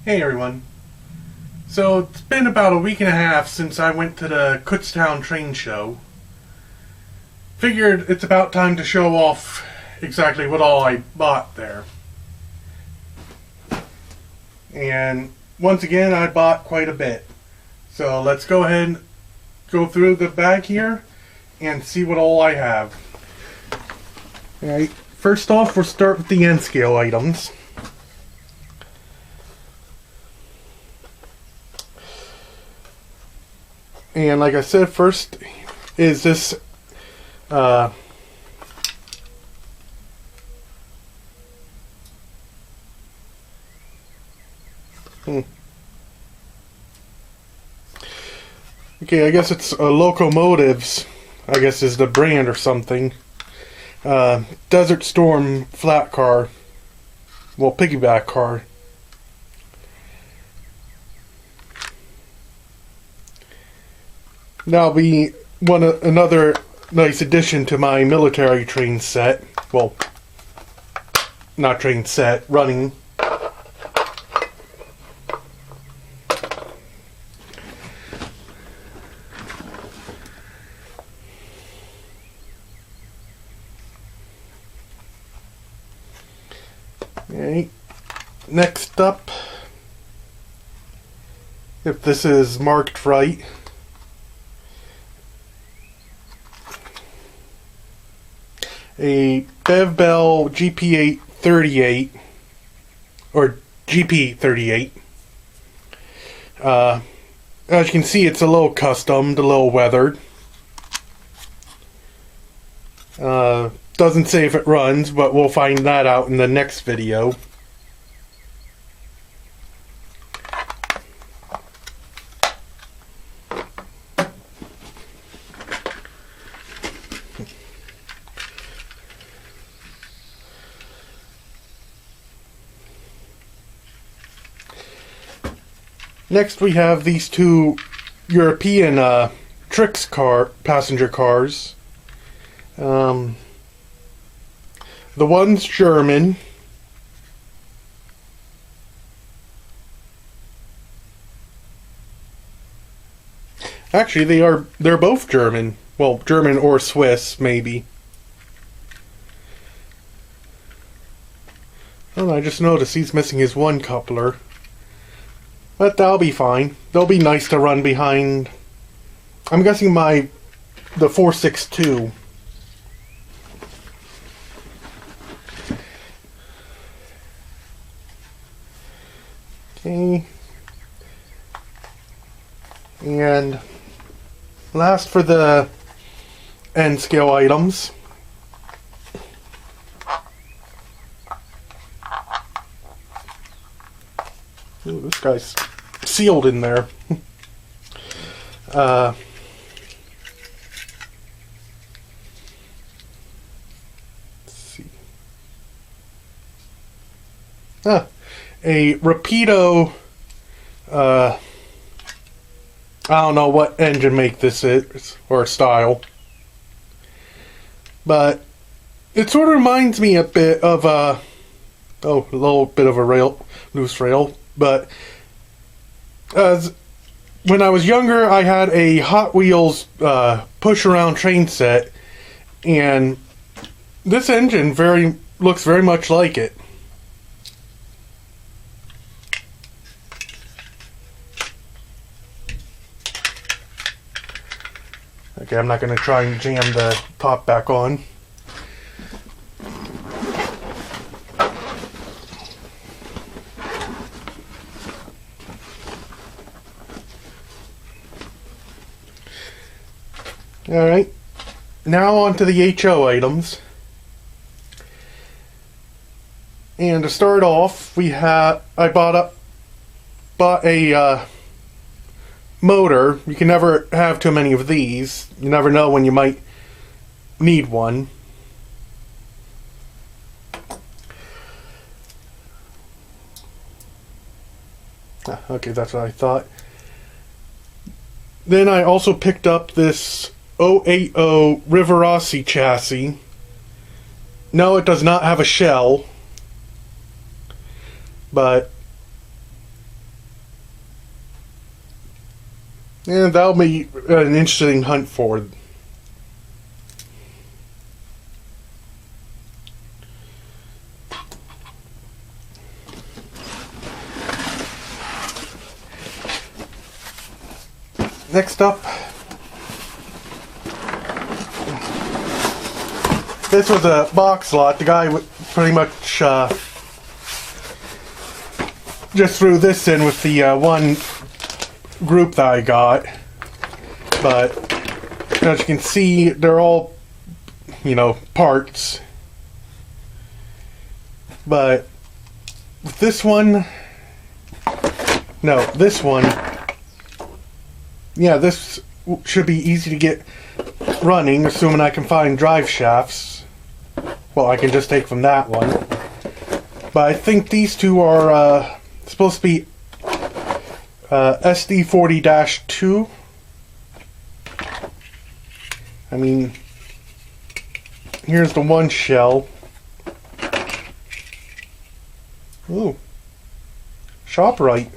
Hey everyone. So it's been about a week and a half since I went to the Kutztown train show. Figured it's about time to show off exactly what all I bought there. And once again, I bought quite a bit. So let's go ahead and go through the bag here and see what all I have. Alright, first off, we'll start with the N scale items. And like I said, first is this okay, I guess it's Locomotives, I guess is the brand or something. Desert Storm flat car. Well, piggyback car. That'll be another nice addition to my military train set. Well, not train set, running. Okay. Next up, if this is marked right, a Bev Bell GP838 or GP38. As you can see, it's a little customed, a little weathered. Doesn't say if it runs, but we'll find that out in the next video. Next, we have these two European Trix passenger cars. The one's German. Actually, they're both German. Well, German or Swiss, maybe. Oh, I just noticed he's missing his one coupler. But that'll be fine. They'll be nice to run behind. I'm guessing the 462. Okay. And last for the N scale items. Ooh, this guy's sealed in there. Let's see. A Rapido. I don't know what engine make this is or style, but it sort of reminds me a bit of a little bit of a loose rail. But when I was younger, I had a Hot Wheels push-around train set, and this engine looks very much like it. Okay, I'm not going to try and jam the top back on. Alright, now on to the HO items. And to start off, I bought a motor. You can never have too many of these. You never know when you might need one. Okay, that's what I thought. Then I also picked up this 080 Rivarossi chassis. No, it does not have a shell, but And that'll be an interesting hunt for. Next up, this was a box lot. The guy pretty much just threw this in with the one group that I got. But as you can see, they're all, you know, parts. But with this one, no, this one, yeah, this should be easy to get running, assuming I can find drive shafts. Well, I can just take from that one. But I think these two are supposed to be SD40-2. I mean, here's the one shell. Ooh, ShopRite.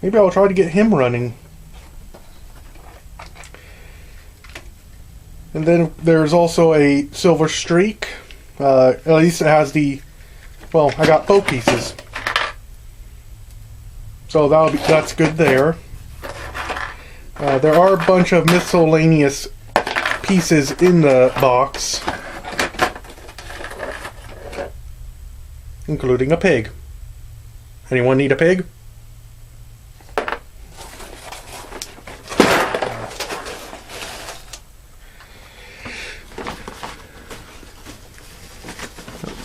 Maybe I'll try to get him running. And then there's also a Silver Streak. At least it has the, well, I got both pieces. So that's good there. There are a bunch of miscellaneous pieces in the box, including a pig. Anyone need a pig?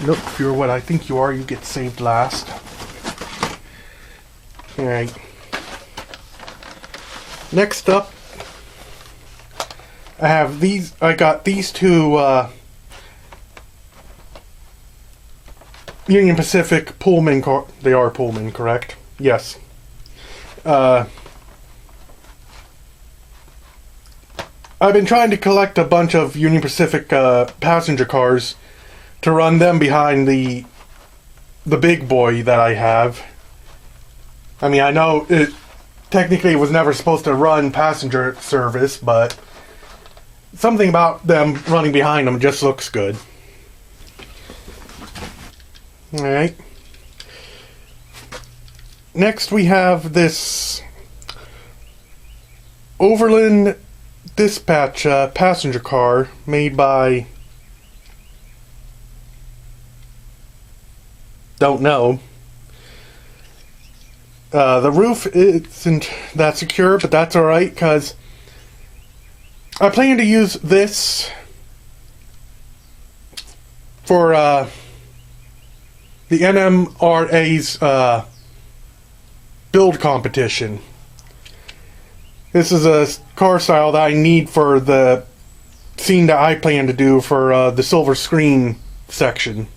Nope, if you're what I think you are, you get saved last. Alright. Next up, I got these two Union Pacific Pullman car. They are Pullman, correct? Yes. I've been trying to collect a bunch of Union Pacific passenger cars to run them behind the big boy that I have. I mean, I know it technically was never supposed to run passenger service, but something about them running behind them just looks good. Alright. Next we have this Overland Dispatch passenger car made by, don't know. The roof isn't that secure, but that's alright, because I plan to use this for the NMRA's build competition. This is a car style that I need for the scene that I plan to do for the silver screen section.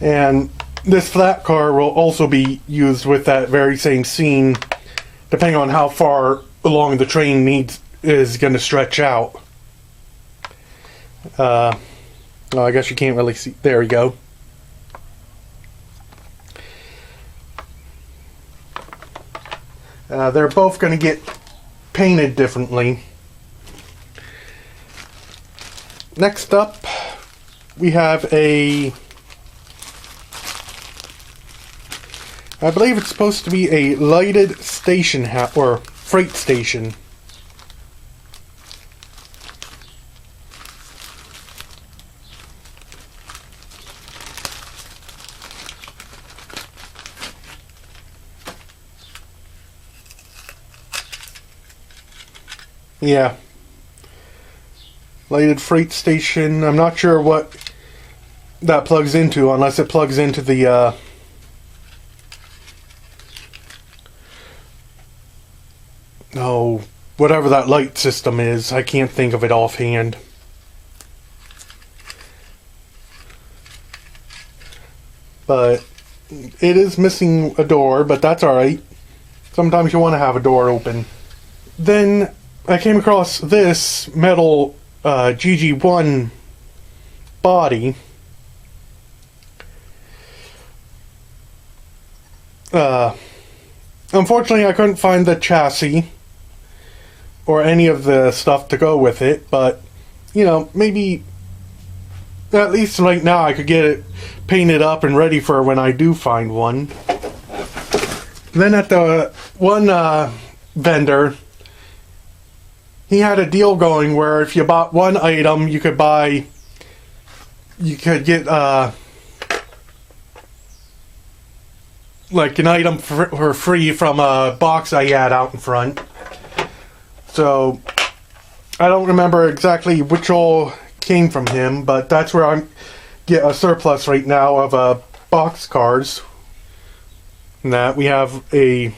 And this flat car will also be used with that very same scene, depending on how far along the train is going to stretch out. Well, I guess you can't really see. There we go. They're both going to get painted differently. Next up, we have I believe it's supposed to be a lighted station or freight station. Yeah. Lighted freight station. I'm not sure what that plugs into, unless it plugs into the oh, whatever that light system is. I can't think of it offhand. But it is missing a door, but that's alright. Sometimes you want to have a door open. Then I came across this metal GG1 body. Unfortunately, I couldn't find the chassis or any of the stuff to go with it, but you know, maybe at least right now I could get it painted up and ready for when I do find one. Then at the one vendor, he had a deal going where if you bought one item, you could get like an item for free from a box I had out in front. So I don't remember exactly which all came from him, but that's where I get a surplus right now of box cars. And that we have a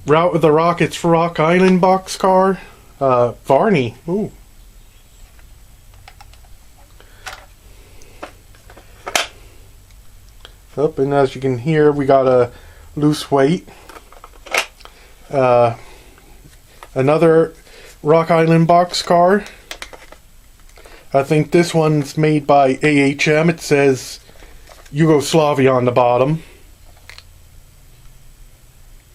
Route of the Rockets Rock Island boxcar. Varney. Ooh. Up, and as you can hear, we got a loose weight. Another Rock Island boxcar. I think this one's made by AHM. It says Yugoslavia on the bottom.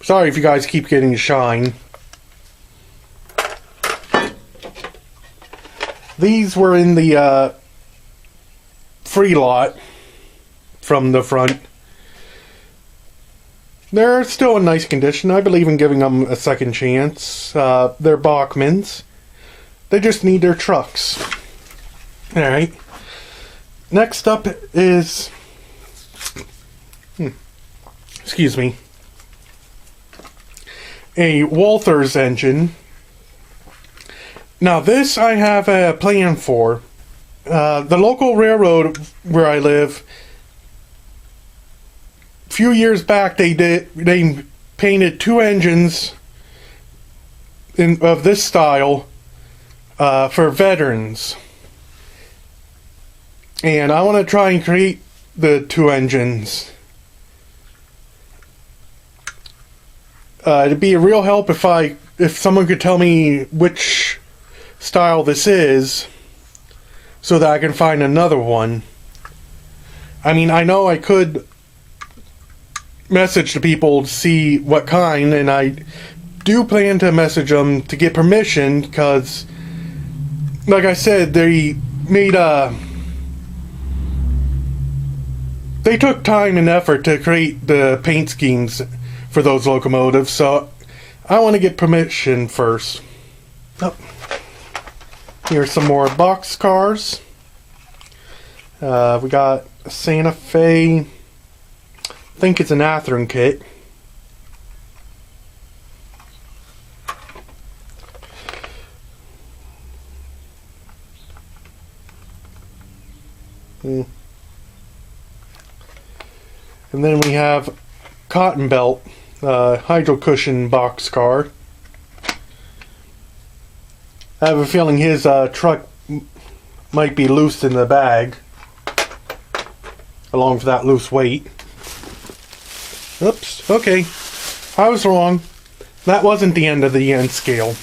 Sorry if you guys keep getting shine. These were in the free lot from the front. They're still in nice condition. I believe in giving them a second chance. They're Bachmans. They just need their trucks. Alright. Next up is... excuse me. A Walthers engine. Now this I have a plan for. The local railroad where I live, a few years back they painted two engines of this style for veterans. And I want to try and create the two engines. It'd be a real help if someone could tell me which style this is, so that I can find another one. I mean, I know I could message the people to see what kind, and I do plan to message them to get permission, because, like I said, they took time and effort to create the paint schemes for those locomotives, so I want to get permission first. Oh. Here's some more box cars. We got a Santa Fe. I think it's an Athearn kit. And then we have Cotton Belt hydro cushion box car. I have a feeling his truck might be loose in the bag, along with that loose weight. Oops, okay. I was wrong. That wasn't the end of the end scale.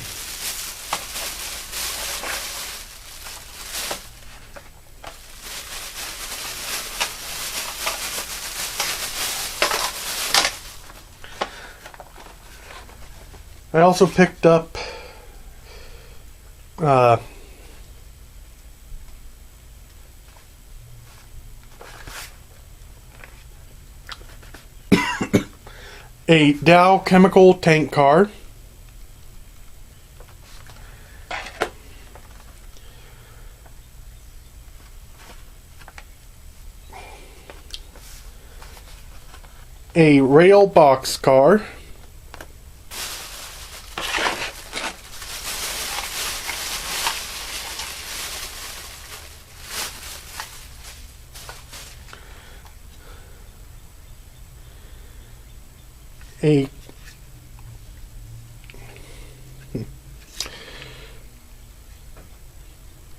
I also picked up a Dow chemical tank car. A rail box car. A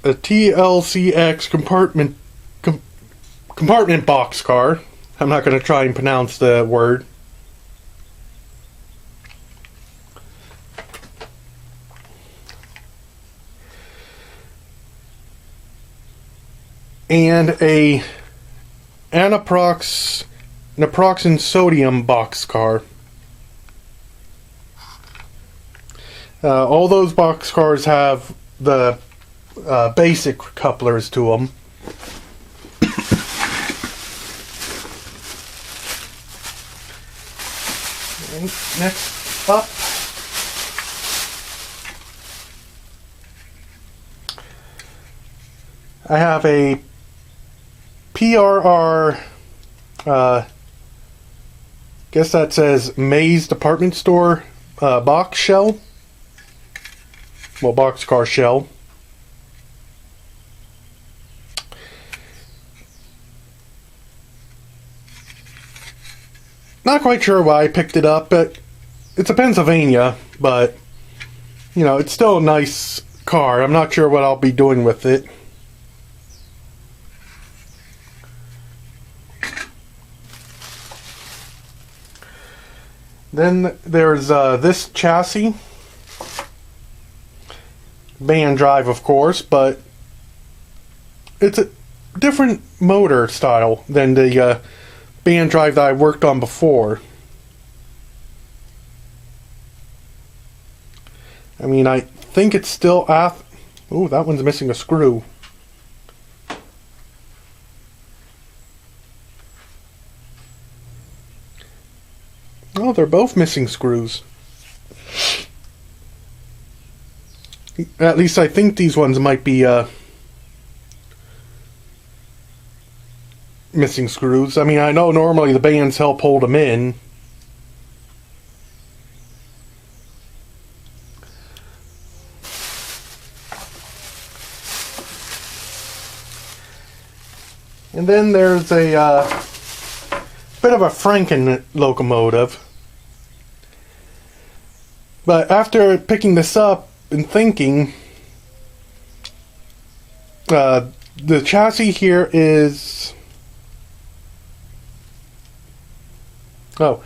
TLCX compartment box car. I'm not going to try and pronounce the word. and a naproxen sodium boxcar. All those boxcars have the basic couplers to them. Next up, I have a PRR, guess that says Maze Department Store box shell. Well, boxcar shell. Not quite sure why I picked it up, but it's a Pennsylvania, but you know, it's still a nice car. I'm not sure what I'll be doing with it. Then there's this chassis. Van drive, of course, but it's a different motor style than the band drive that I worked on before. I mean, I think it's still oh, that one's missing a screw. Oh, they're both missing screws. At least I think these ones might be missing screws. I mean, I know normally the bands help hold them in. And then there's a bit of a Franken locomotive. But after picking this up and thinking, the chassis here is... Oh.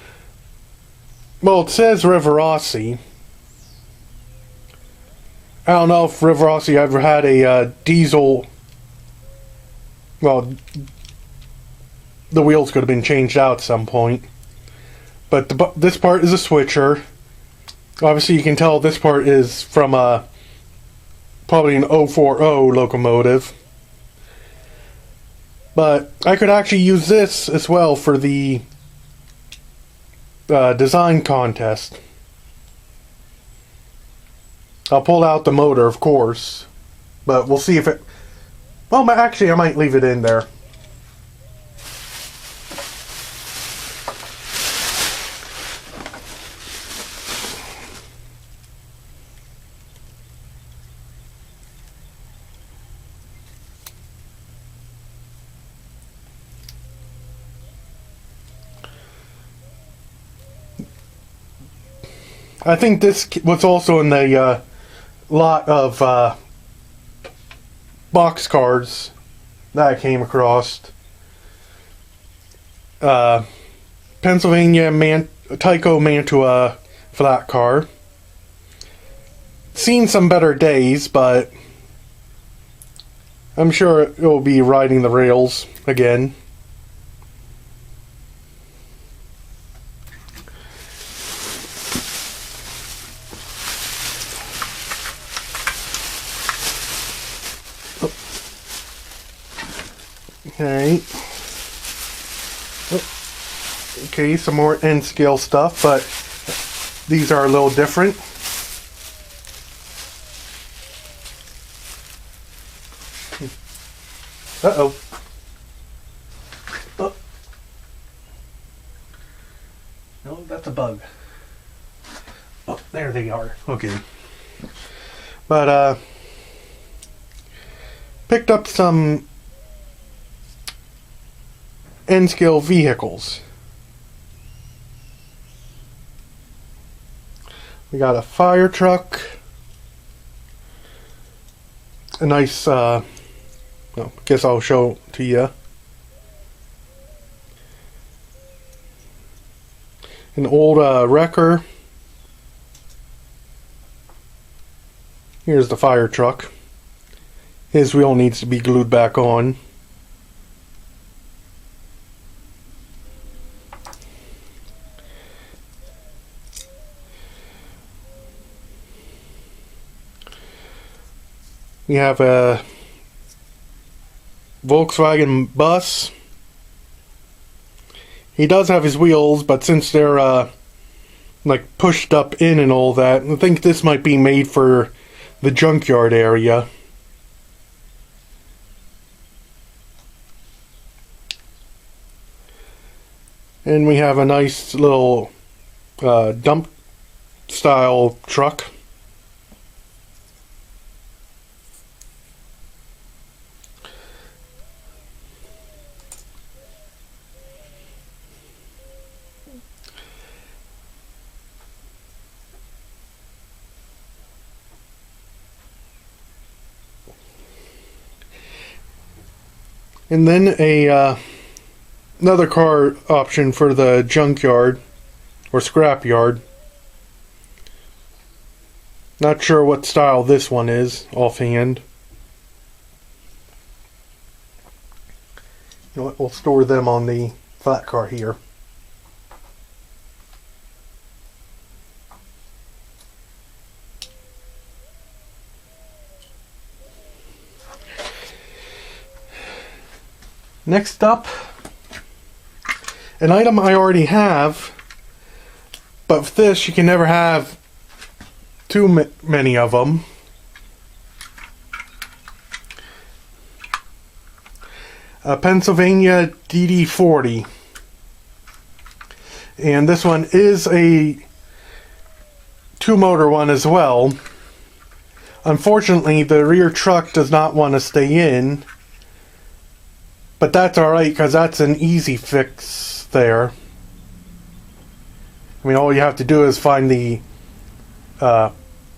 Well, it says Rivarossi. I don't know if Rivarossi ever had a diesel... Well, the wheels could have been changed out at some point. But this part is a switcher. Obviously, you can tell this part is from probably an 040 locomotive. But I could actually use this as well for the design contest. I'll pull out the motor, of course. But we'll see if it... Well, actually, I might leave it in there. I think this was also in the lot of boxcars that I came across. Pennsylvania Tyco Mantua flat car. Seen some better days, but I'm sure it will be riding the rails again. Okay. Okay, some more N scale stuff, but these are a little different. Uh-oh. Oh. No, that's a bug. Oh, there they are. Okay. But, picked up some N-scale vehicles. We got a fire truck, a nice, well, I guess I'll show it to you. An old wrecker. Here's the fire truck. His wheel needs to be glued back on. We have a Volkswagen bus. He does have his wheels, but since they're like pushed up in and all that, I think this might be made for the junkyard area. And we have a nice little dump style truck. And then another car option for the junkyard or scrap yard. Not sure what style this one is offhand. You know what, we'll store them on the flat car here. Next up, an item I already have, but with this you can never have too many of them. A Pennsylvania DD40, and this one is a two-motor one as well. Unfortunately, the rear truck does not want to stay in. But that's alright, because that's an easy fix there. I mean, all you have to do is find the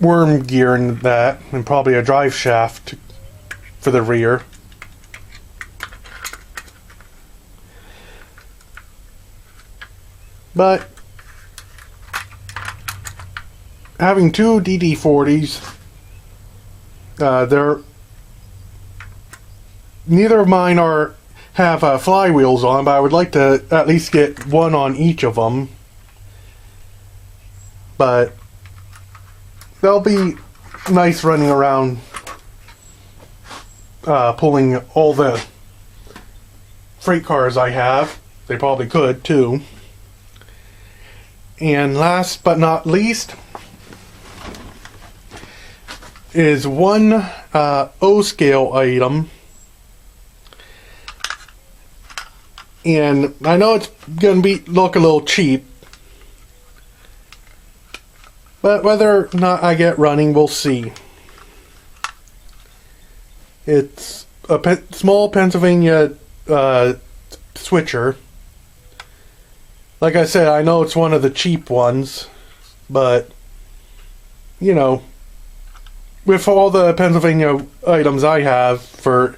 worm gear in that, and probably a drive shaft for the rear. But having two DD40s, neither of mine have flywheels on, but I would like to at least get one on each of them. But they'll be nice running around, pulling all the freight cars I have. They probably could too. And last but not least is one O-scale item. And I know it's going to look a little cheap, but whether or not I get running, we'll see. It's a small Pennsylvania switcher. Like I said, I know it's one of the cheap ones, but, you know, with all the Pennsylvania items I have for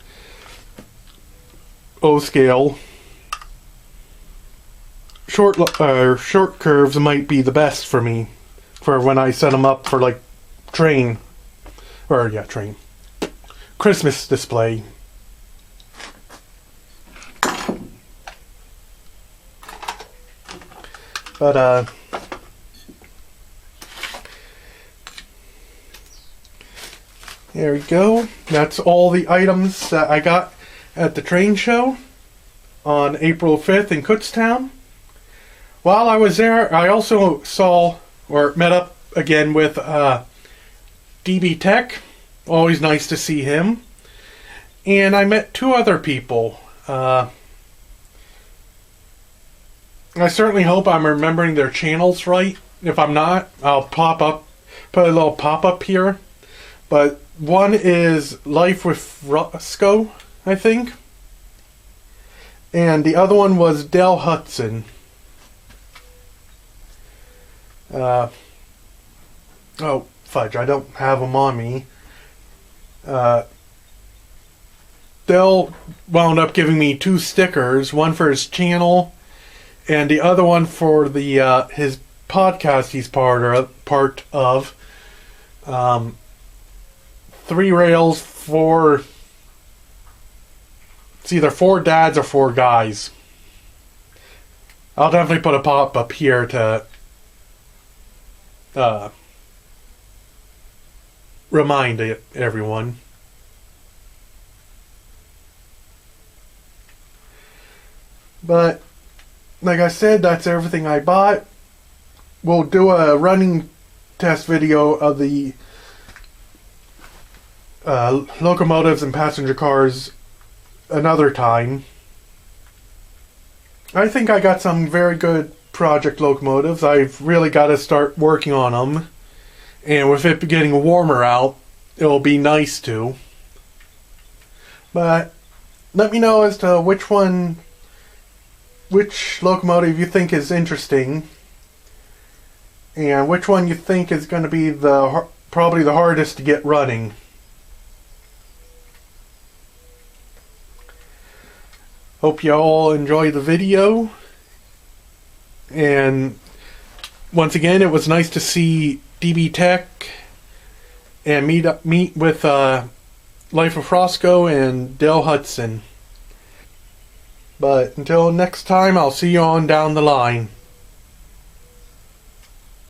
O-scale, short curves might be the best for me for when I set them up for like train Christmas display. But there we go. That's all the items that I got at the train show on April 5th in Kutztown. While I was there, I also met up again with DB Tech. Always nice to see him. And I met two other people. I certainly hope I'm remembering their channels right. If I'm not, I'll put a little pop-up here. But one is Life with Roscoe, I think. And the other one was Dell Hudson. Oh, fudge, I don't have them on me. Dell wound up giving me 2 stickers, one for his channel, and the other one for the his podcast he's part of. 3 rails for... It's either 4 dads or 4 guys. I'll definitely put a pop-up here to remind everyone. But like I said, that's everything I bought. We'll do a running test video of the locomotives and passenger cars another time. I think I got some very good project locomotives. I've really got to start working on them. And with it getting warmer out, it'll be nice to. But let me know as to which locomotive you think is interesting, and which one you think is going to be probably the hardest to get running. Hope you all enjoy the video. And once again, it was nice to see DB Tech and meet with Life of Roscoe and Dale Hudson. But until next time, I'll see you on down the line.